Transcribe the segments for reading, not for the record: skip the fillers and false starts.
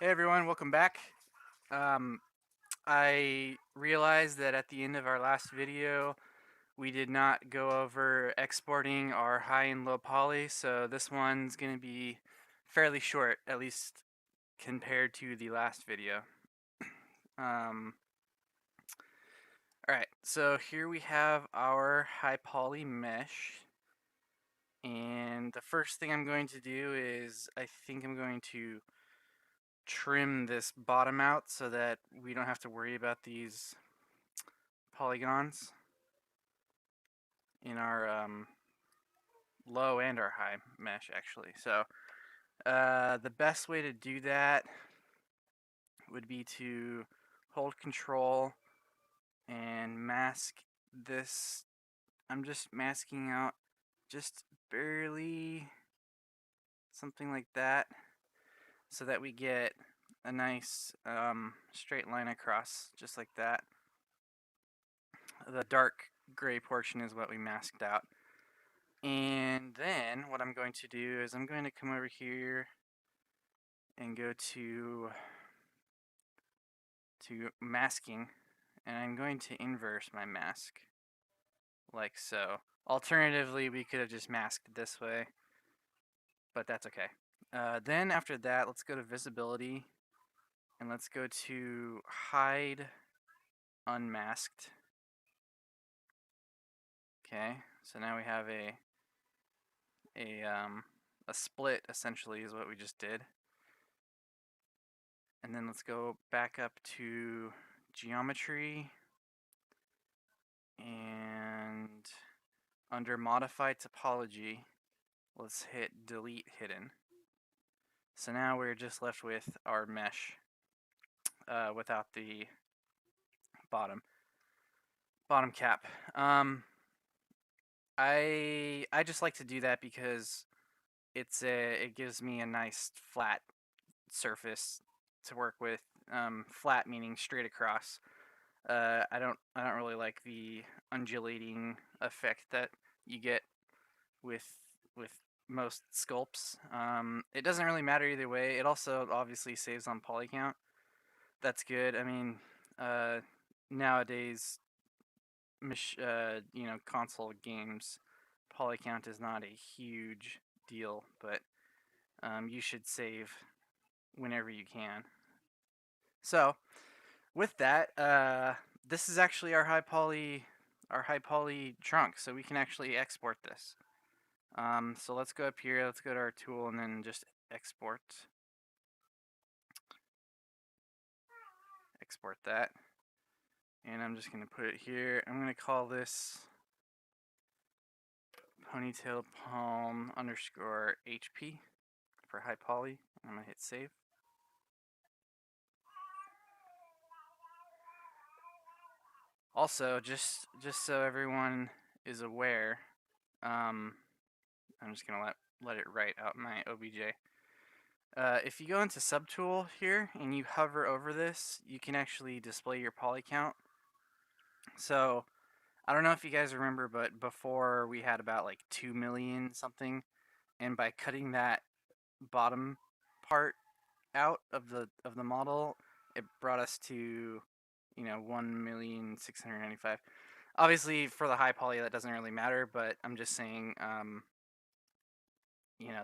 Hey everyone, welcome back. Um, I realized that at the end of our last video, we did not go over exporting our high and low poly, so this one's going to be fairly short, at least compared to the last video. Um, Alright, so here we have our high poly mesh, and the first thing I'm going to do is I think I'm going to trim this bottom out so that we don't have to worry about these polygons in our low and our high mesh actually. So the best way to do that would be to hold control and mask this. I'm just masking out just barely, something like that, so that we get a nice straight line across, just like that. The dark gray portion is what we masked out. And then what I'm going to do is I'm going to come over here and go to masking, and I'm going to inverse my mask like so. Alternatively, we could have just masked this way, but that's okay. Then after that, let's go to visibility and let's go to hide unmasked. Okay, so now we have a split essentially is what we just did. And then let's go back up to geometry, and under modify topology, let's hit delete hidden. So now we're just left with our mesh without the bottom cap. I just like to do that because it gives me a nice flat surface to work with. Flat meaning straight across. I don't really like the undulating effect that you get with with most sculpts. It doesn't really matter either way. It also obviously saves on poly count. That's good. I mean, uh, nowadays, console games, poly count is not a huge deal, but you should save whenever you can. So, with that, this is actually our high poly trunk, so we can actually export this. So let's go up here, let's go to our tool, and then just export that. And I'm just going to put it here. I'm going to call this ponytail palm underscore HP for high poly. I'm going to hit save. Also, just so everyone is aware, I'm just going to let it write out my OBJ. If you go into subtool here and you hover over this, you can actually display your poly count. So I don't know if you guys remember, but before we had about like 2 million something, and by cutting that bottom part out of the model, it brought us to 1,695,000. Obviously, for the high poly, that doesn't really matter, but I'm just saying,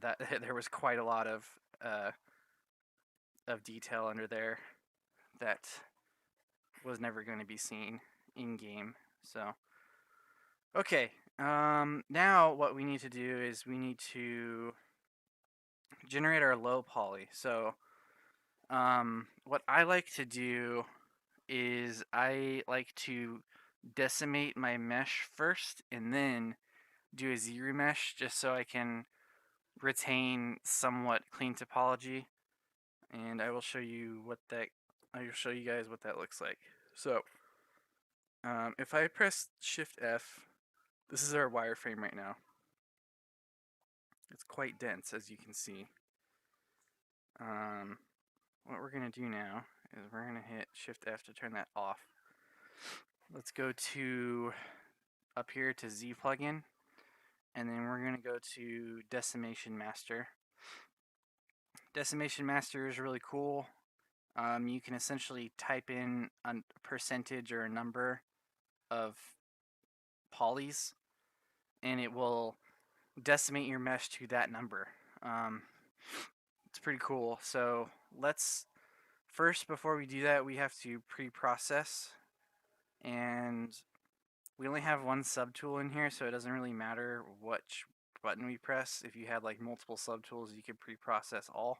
that there was quite a lot of detail under there that was never going to be seen in game. So, okay. Now what we need to do is we need to generate our low poly. So, what I like to do is I like to decimate my mesh first and then do a Zremesh just so I can retain somewhat clean topology. And I will show you guys what that looks like. So, if I press Shift F, this is our wireframe right now. It's quite dense, as you can see. What we're going to do now is we're going to hit Shift F to turn that off. Let's go to up here to Z plugin, and then we're going to go to Decimation Master. Decimation Master is really cool. You can essentially type in a percentage or a number of polys, and it will decimate your mesh to that number. Um, it's pretty cool. So let's first, before we do that, we have to pre-process, and we only have one subtool in here, so it doesn't really matter which button we press. If you had like multiple subtools, you could pre-process all.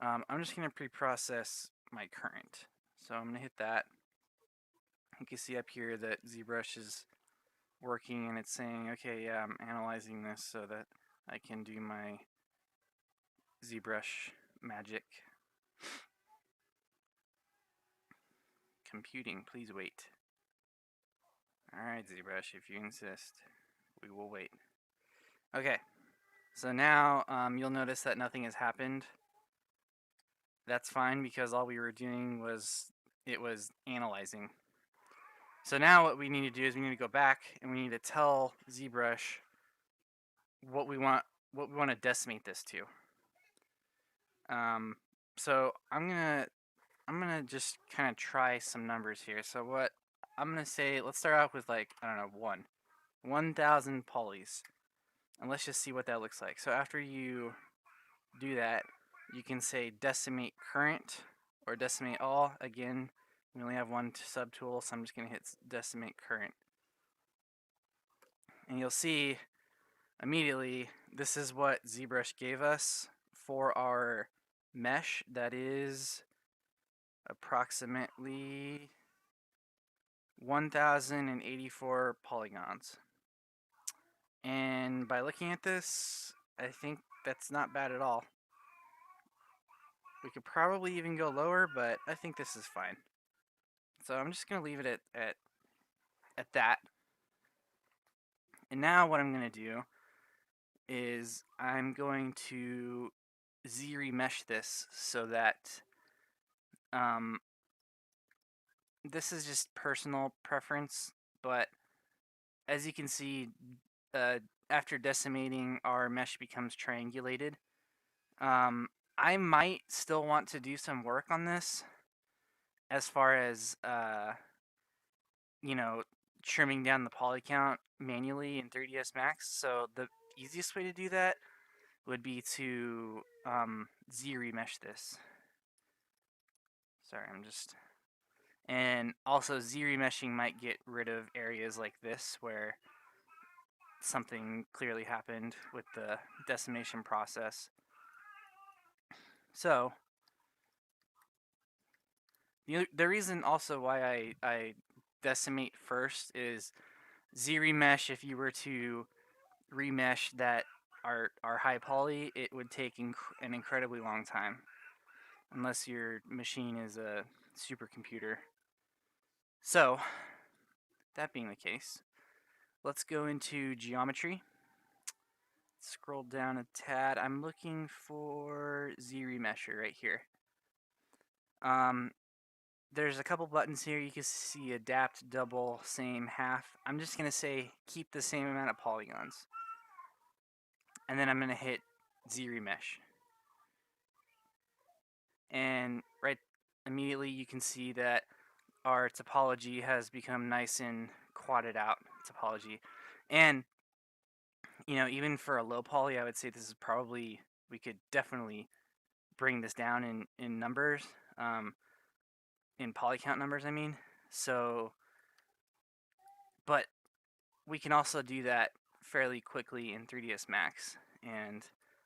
I'm just gonna pre-process my current. So I'm gonna hit that. You can see up here that ZBrush is working and it's saying, okay, yeah, I'm analyzing this so that I can do my ZBrush magic. Computing, please wait. Alright, ZBrush, if you insist, we will wait. Okay, so now you'll notice that nothing has happened. That's fine because all we were doing was, it was analyzing. So now what we need to do is we need to go back and we need to tell ZBrush what we want to decimate this to. So I'm gonna just kind of try some numbers here. So what I'm gonna say, let's start out with like, I don't know, 1,000 polys, and let's just see what that looks like. So after you do that, you can say decimate current or decimate all. Again, we only have one subtool, so I'm just gonna hit decimate current, and you'll see immediately this is what ZBrush gave us for our mesh. That is approximately 1,084 polygons. And by looking at this, I think that's not bad at all. We could probably even go lower, but I think this is fine. So I'm just going to leave it at that. And now what I'm going to do is I'm going to Zremesh this so that this is just personal preference, but as you can see, after decimating, our mesh becomes triangulated. I might still want to do some work on this as far as, trimming down the poly count manually in 3ds Max. So the easiest way to do that would be to Zremesh this. Sorry, and also Zremeshing might get rid of areas like this where something clearly happened with the decimation process. So the reason also why I decimate first is Zremesh, if you were to remesh that our high poly, it would take an incredibly long time, unless your machine is a supercomputer. So, that being the case, let's go into geometry. Scroll down a tad. I'm looking for Zremesher right here. There's a couple buttons here. You can see adapt, double, same, half. I'm just going to say keep the same amount of polygons. And then I'm going to hit Zremesh. And right immediately you can see that our topology has become nice and quadded out topology. And, even for a low poly, I would say this is probably, we could definitely bring this down in numbers, in poly count numbers, I mean. So, but we can also do that fairly quickly in 3ds Max, and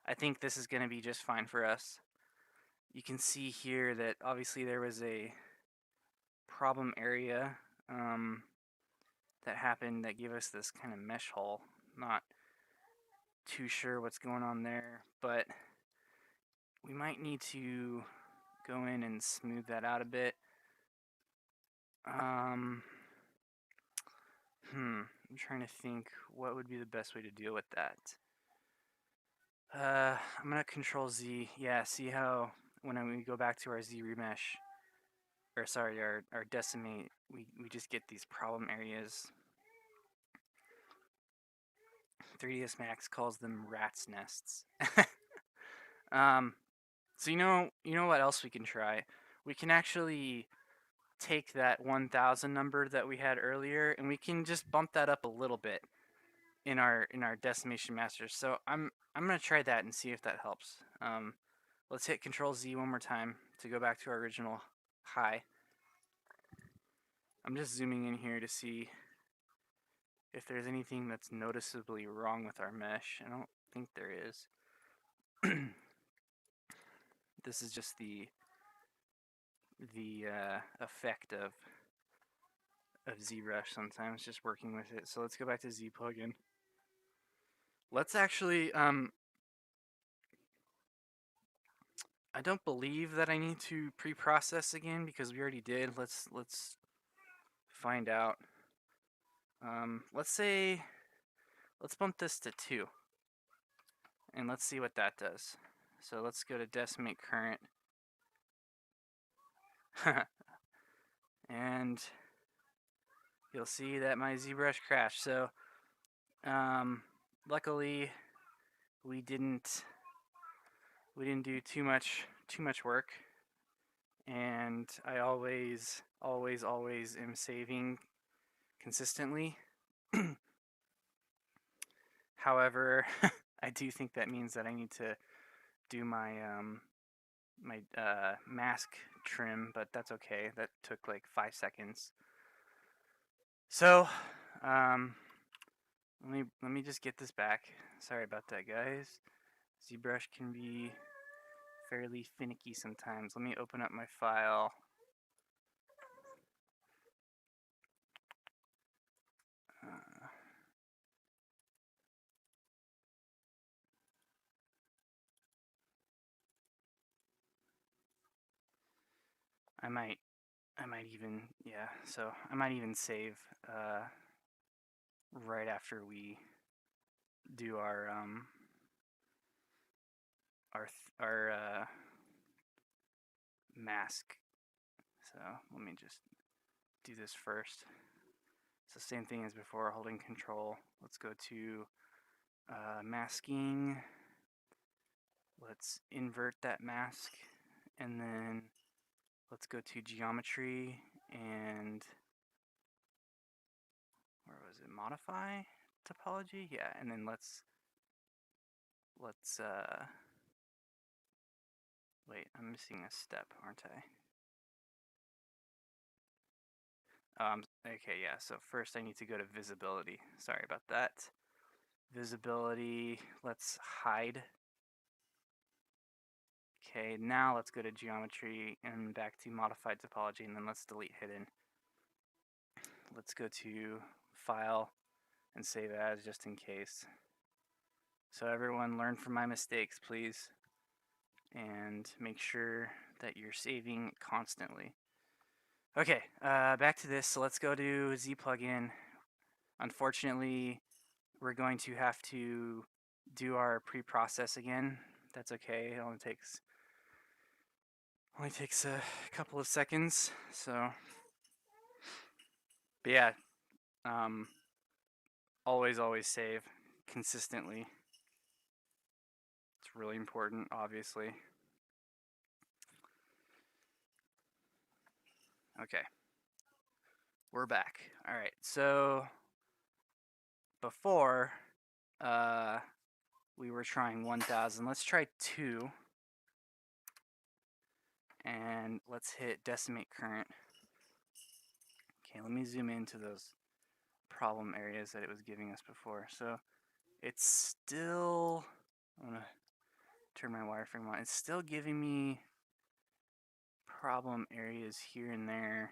I think this is going to be just fine for us. You can see here that obviously there was a problem area that happened that gave us this kind of mesh hole. Not too sure what's going on there, but we might need to go in and smooth that out a bit. I'm trying to think what would be the best way to deal with that. I'm gonna Control Z. Yeah, see how when we go back to our Zremesh, or sorry, our decimate, we just get these problem areas. 3ds Max calls them rat's nests. So you know what else we can try? we can actually take that 1000 number that we had earlier and we can just bump that up a little bit in our Decimation Master. So I'm gonna try that and see if that helps. Let's hit Control Z one more time to go back to our original high. I'm just zooming in here to see if there's anything that's noticeably wrong with our mesh. I don't think there is. This is just the effect of Zremesh sometimes, just working with it. So let's go back to Z plugin. Let's actually I don't believe that I need to pre-process again because we already did. Let's find out. Let's bump this to 2 and let's see what that does. So let's go to decimate current. And you'll see that my ZBrush crashed. So luckily we didn't do too much work, and I always am saving consistently. However, I do think that means that I need to do my mask trim, but that's okay. That took like 5 seconds. So let me just get this back. Sorry about that, guys. ZBrush can be fairly finicky sometimes. Let me open up my file. I might even, yeah, so I might even save right after we do our mask. So let me just do this first. So same thing as before, holding control. Let's go to masking. Let's invert that mask, and then let's go to geometry and where was it? Modify topology? Yeah, and then let's wait, I'm missing a step, aren't I? Okay, yeah, so first I need to go to visibility. Sorry about that. Visibility, let's hide. Okay, now let's go to geometry and back to modified topology, and then let's delete hidden. Let's go to file and save as just in case. So everyone learn from my mistakes, please, and make sure that you're saving constantly. Okay, back to this. So let's go to Z plugin. Unfortunately, we're going to have to do our pre-process again. That's okay. It only takes a couple of seconds. So, but yeah, always save consistently. It's really important, obviously. Okay, we're back. All right, so before we were trying 1000. Let's try 2, and let's hit decimate current. Okay, let me zoom into those problem areas that it was giving us before. So it's still, I'm gonna turn my wireframe on. It's still giving me problem areas here and there.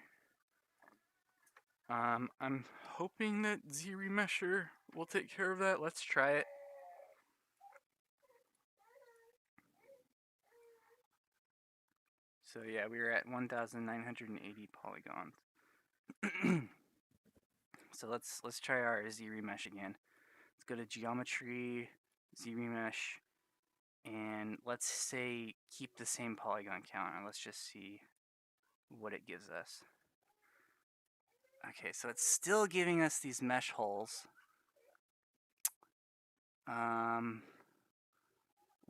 I'm hoping that Zremesher will take care of that. Let's try it. So yeah, we were at 1,980 polygons. So let's try our Zremesh again. Let's go to geometry, Zremesh, and let's say keep the same polygon count, and let's just see what it gives us. Okay, so it's still giving us these mesh holes.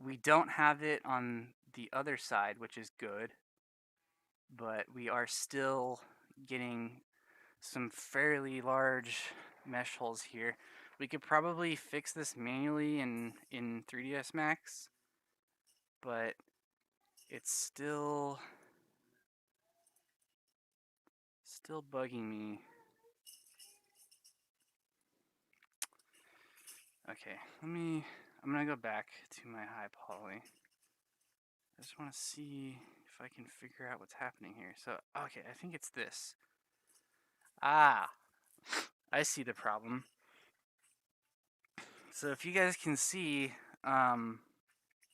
We don't have it on the other side, which is good. but we are still getting some fairly large mesh holes here. We could probably fix this manually in 3ds Max, but it's still bugging me. Okay, I'm gonna go back to my high poly. I just want to see if I can figure out what's happening here. So, okay, I think it's this. Ah, I see the problem. So if you guys can see,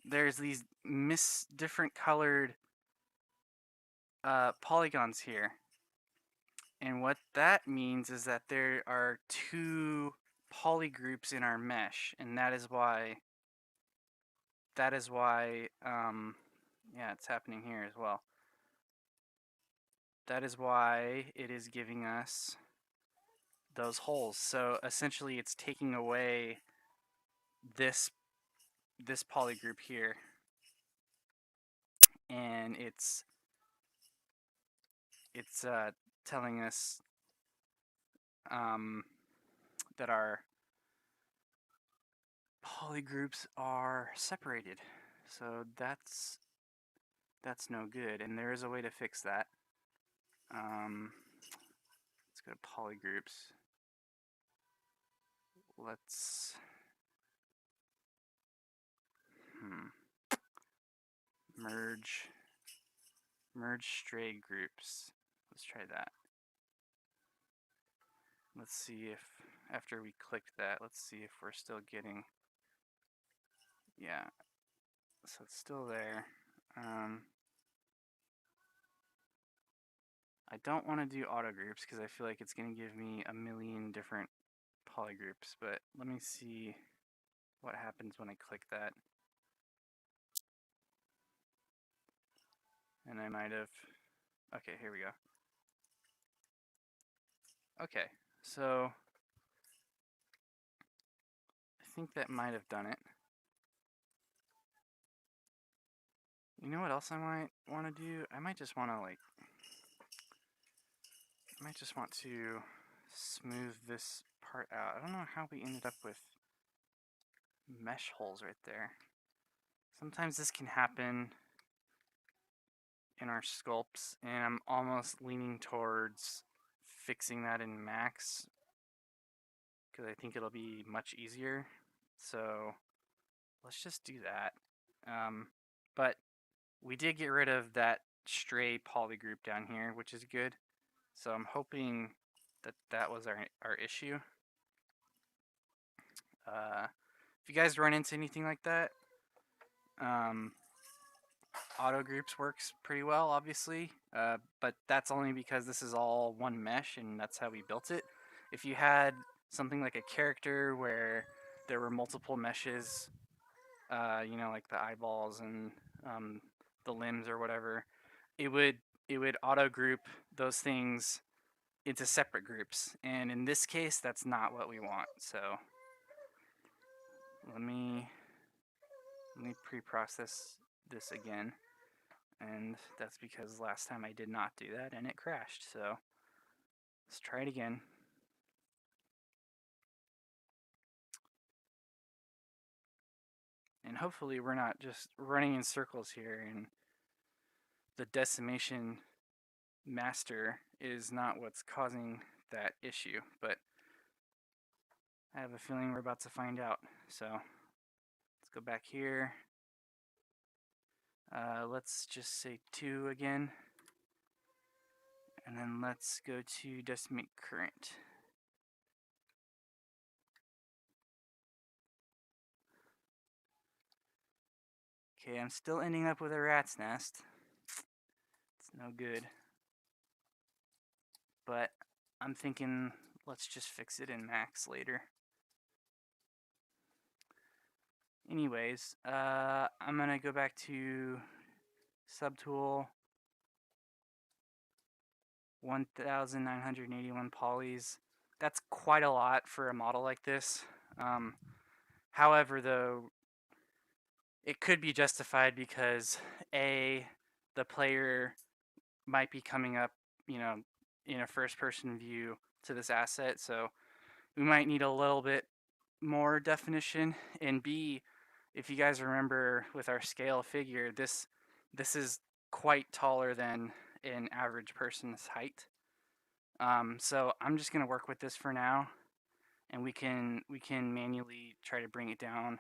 there's these different colored polygons here. And what that means is that there are 2 polygroups in our mesh, and that is why, yeah, it's happening here as well. That is why it is giving us those holes. So essentially it's taking away this polygroup here, and it's telling us that our polygroups are separated. So that's no good, and there is a way to fix that. Let's go to polygroups. Let's merge stray groups. Let's try that. Let's see if after we click that, let's see if we're still getting, yeah, so it's still there. I don't want to do auto groups because I feel like it's going to give me a million different polygroups, but let me see what happens when I click that. And I might have, okay, here we go. Okay, so I think that might have done it. You know what else I might want to do? I might just want to smooth this part out. I don't know how we ended up with mesh holes right there. Sometimes this can happen in our sculpts, and I'm almost leaning towards fixing that in Max because I think it'll be much easier. So let's just do that. But we did get rid of that stray poly group down here, which is good. So I'm hoping that that was our issue. If you guys run into anything like that, auto groups works pretty well, obviously, but that's only because this is all one mesh and that's how we built it. If you had something like a character where there were multiple meshes, you know, like the eyeballs and the limbs or whatever, it would auto group those things into separate groups, and in this case that's not what we want. So let me pre-process this again, and that's because last time I did not do that and it crashed. So let's try it again. And hopefully we're not just running in circles here, and the Decimation Master is not what's causing that issue, but I have a feeling we're about to find out. So let's go back here. Let's just say 2 again. And then let's go to decimate current. Okay, I'm still ending up with a rat's nest. It's no good. But I'm thinking let's just fix it in Max later. Anyways, I'm gonna go back to subtool, 1,981 polys. That's quite a lot for a model like this. However, though, it could be justified because A, the player might be coming up, in a first-person view to this asset, so we might need a little bit more definition. And B, if you guys remember with our scale figure, this is quite taller than an average person's height. So I'm just gonna work with this for now, and we can manually try to bring it down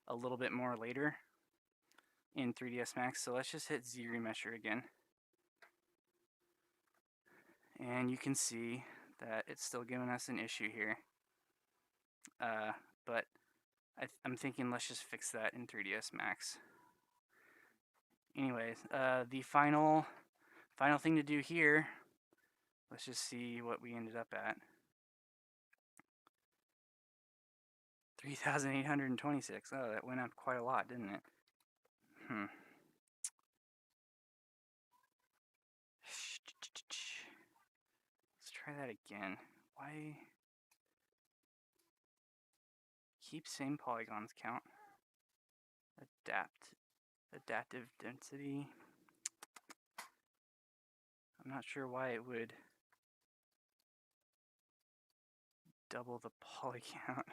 a little bit more later in 3ds Max. So let's just hit Zremesh again, and you can see that it's still giving us an issue here. But I'm thinking let's just fix that in 3ds Max. Anyways, the final thing to do here, let's just see what we ended up at. 3,826. Oh, that went up quite a lot, didn't it? Let's try that again. Why? Keep same polygons count. Adaptive density. I'm not sure why it would double the poly count.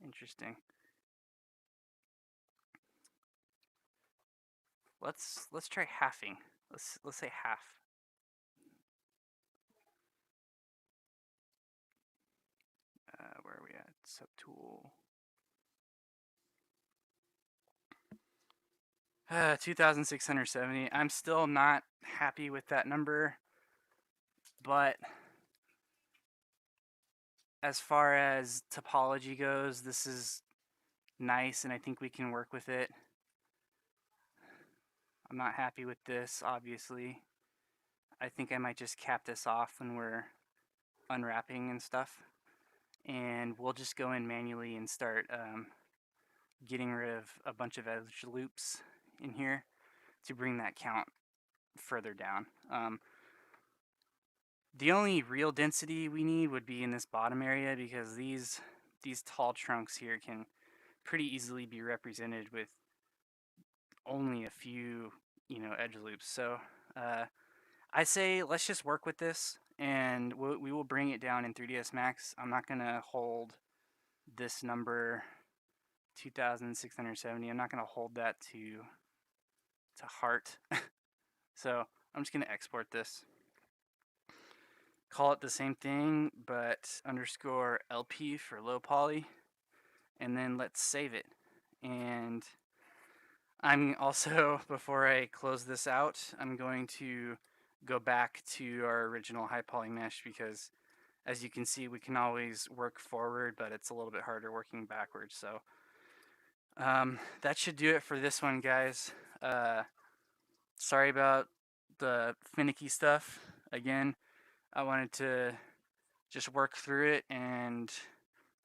Interesting. Let's try halving. Let's say half. Where are we at? Subtool. 2,670. I'm still not happy with that number, but as far as topology goes, this is nice, and I think we can work with it. I'm not happy with this, obviously. I think I might just cap this off when we're unwrapping and stuff, and we'll just go in manually and start getting rid of a bunch of edge loops in here to bring that count further down. The only real density we need would be in this bottom area, because these tall trunks here can pretty easily be represented with only a few, edge loops. So I say let's just work with this, and we will bring it down in 3ds Max. I'm not gonna hold this number 2,670. I'm not gonna hold that to heart. So I'm just gonna export this. Call it the same thing, but underscore LP for low poly, and then let's save it. And I'm also, before I close this out, I'm going to go back to our original high poly mesh, because as you can see, we can always work forward, but it's a little bit harder working backwards. So that should do it for this one, guys. Sorry about the finicky stuff. Again, I wanted to just work through it, and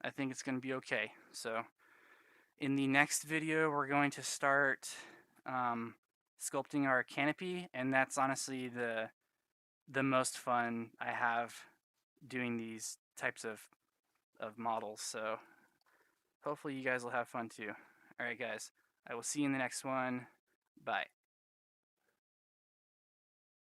I think it's going to be okay. So in the next video, we're going to start sculpting our canopy, and that's honestly the most fun I have doing these types of models. So hopefully you guys will have fun too. All right, guys, I will see you in the next one. Bye.